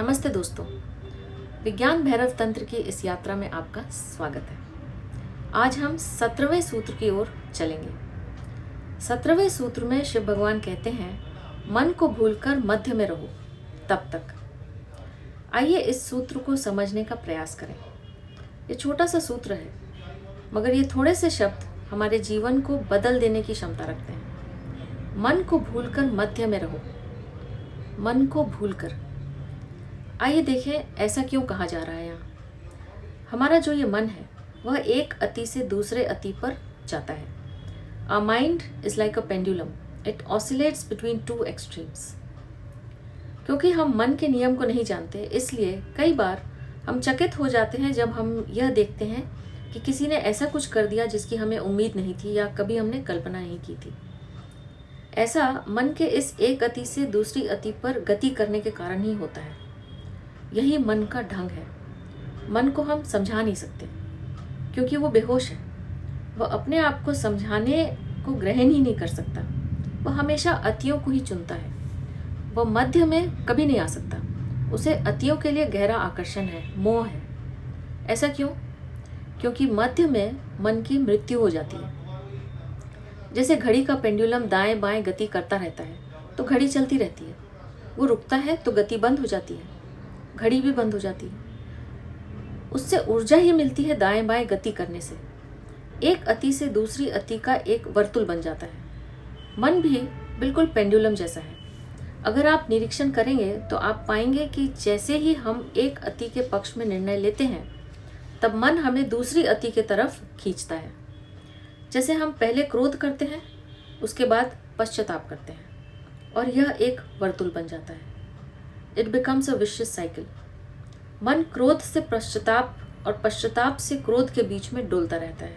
नमस्ते दोस्तों, विज्ञान भैरव तंत्र की इस यात्रा में आपका स्वागत है। आज हम 17वें सूत्र की ओर चलेंगे। 17वें सूत्र में शिव भगवान कहते हैं, मन को भूलकर मध्य में रहो तब तक। आइए इस सूत्र को समझने का प्रयास करें। ये छोटा सा सूत्र है, मगर ये थोड़े से शब्द हमारे जीवन को बदल देने की क्षमता रखते हैं। मन को भूलकर मध्य में रहो, मन को भूलकर। आइए देखें ऐसा क्यों कहा जा रहा है। यहाँ हमारा जो ये मन है वह एक अति से दूसरे अति पर जाता है। Our mind is like a pendulum. It oscillates between two extremes. क्योंकि हम मन के नियम को नहीं जानते, इसलिए कई बार हम चकित हो जाते हैं जब हम यह देखते हैं कि किसी ने ऐसा कुछ कर दिया जिसकी हमें उम्मीद नहीं थी या कभी हमने कल्पना नहीं की थी। ऐसा मन के इस एक अति से दूसरी अति पर गति करने के कारण ही होता है। यही मन का ढंग है। मन को हम समझा नहीं सकते क्योंकि वो बेहोश है। वह अपने आप को समझाने को ग्रहण ही नहीं कर सकता। वह हमेशा अतियों को ही चुनता है। वह मध्य में कभी नहीं आ सकता। उसे अतियों के लिए गहरा आकर्षण है, मोह है। ऐसा क्यों? क्योंकि मध्य में मन की मृत्यु हो जाती है। जैसे घड़ी का पेंडुलम दाएं बाएं गति करता रहता है तो घड़ी चलती रहती है। वो रुकता है तो गति बंद हो जाती है, घड़ी भी बंद हो जाती है। उससे ऊर्जा ही मिलती है दाएं बाएं गति करने से। एक अति से दूसरी अति का एक वर्तुल बन जाता है। मन भी बिल्कुल पेंडुलम जैसा है। अगर आप निरीक्षण करेंगे तो आप पाएंगे कि जैसे ही हम एक अति के पक्ष में निर्णय लेते हैं तब मन हमें दूसरी अति के तरफ खींचता है। जैसे हम पहले क्रोध करते हैं, उसके बाद पश्चाताप करते हैं और यह एक वर्तुल बन जाता है। It becomes a vicious cycle. मन क्रोध से पश्चाताप और पश्चाताप से क्रोध के बीच में डोलता रहता है।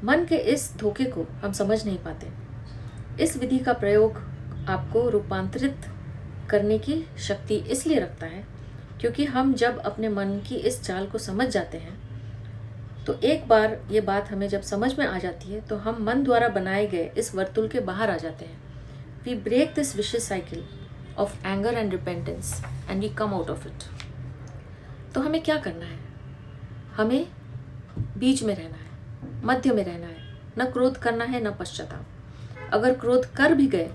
मन के इस धोखे को हम समझ नहीं पाते। इस विधि का प्रयोग आपको रूपांतरित करने की शक्ति इसलिए रखता है क्योंकि हम जब अपने मन की इस चाल को समझ जाते हैं तो एक बार ये बात हमें जब समझ में आ जाती है तो हम मन द्वारा बनाए गए इस वर्तुल के बाहर आ जाते हैं। We break this vicious cycle of anger and repentance and we come out of it. तो हमें क्या करना है? हमें बीच में रहना है, मध्य में रहना है। न क्रोध करना है न पश्चाताप। अगर क्रोध कर भी गए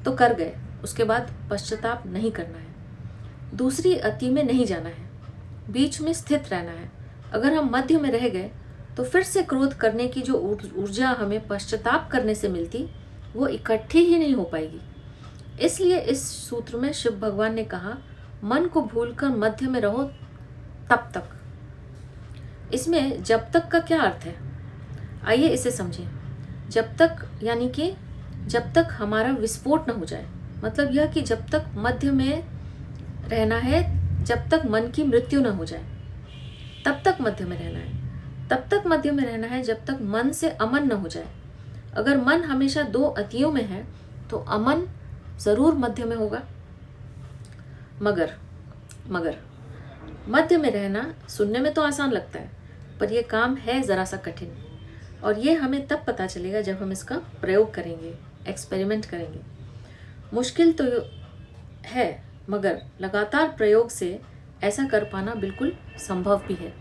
तो कर गए, उसके बाद पश्चाताप नहीं करना है। दूसरी अति में नहीं जाना है, बीच में स्थित रहना है। अगर हम मध्य में रह गए तो फिर से क्रोध करने की जो ऊर्जा हमें पश्चाताप करने से मिलती वो इकट्ठी ही नहीं हो पाएगी। इसलिए इस सूत्र में शिव भगवान ने कहा, मन को भूलकर मध्य में रहो तब तक। इसमें जब तक का क्या अर्थ है? आइए इसे समझें। जब तक यानी कि जब तक हमारा विस्फोट न हो जाए। मतलब यह कि जब तक मध्य में रहना है, जब तक मन की मृत्यु न हो जाए तब तक मध्य में रहना है। तब तक मध्य में रहना है जब तक मन से अमन न हो जाए। अगर मन हमेशा दो अतियों में है तो अमन जरूर मध्य में होगा। मगर मध्य में रहना सुनने में तो आसान लगता है, पर यह काम है जरा सा कठिन। और ये हमें तब पता चलेगा जब हम इसका प्रयोग करेंगे, एक्सपेरिमेंट करेंगे। मुश्किल तो है, मगर लगातार प्रयोग से ऐसा कर पाना बिल्कुल संभव भी है।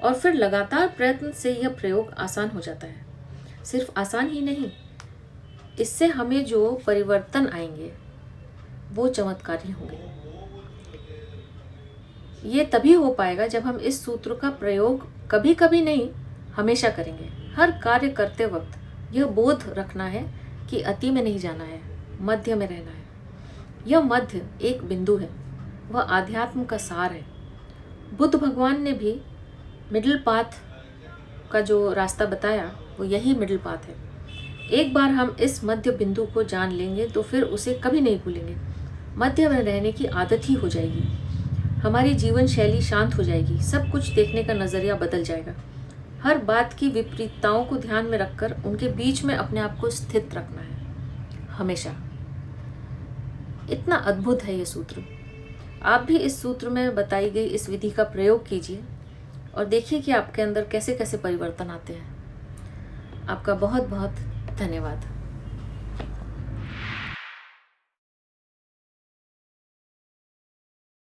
और फिर लगातार प्रयत्न से यह प्रयोग आसान हो जाता है। सिर्फ आसान ही नहीं, इससे हमें जो परिवर्तन आएंगे वो चमत्कारी होंगे। ये तभी हो पाएगा जब हम इस सूत्र का प्रयोग कभी कभी नहीं, हमेशा करेंगे। हर कार्य करते वक्त यह बोध रखना है कि अति में नहीं जाना है, मध्य में रहना है। यह मध्य एक बिंदु है, वह आध्यात्म का सार है। बुद्ध भगवान ने भी मिडिल पाथ का जो रास्ता बताया वो यही मिडिल पाथ है। एक बार हम इस मध्य बिंदु को जान लेंगे तो फिर उसे कभी नहीं भूलेंगे। मध्य में रहने की आदत ही हो जाएगी। हमारी जीवन शैली शांत हो जाएगी। सब कुछ देखने का नजरिया बदल जाएगा। हर बात की विपरीतताओं को ध्यान में रखकर उनके बीच में अपने आप को स्थित रखना है हमेशा। इतना अद्भुत है ये सूत्र। आप भी इस सूत्र में बताई गई इस विधि का प्रयोग कीजिए और देखिए कि आपके अंदर कैसे कैसे परिवर्तन आते हैं। आपका बहुत बहुत धन्यवाद।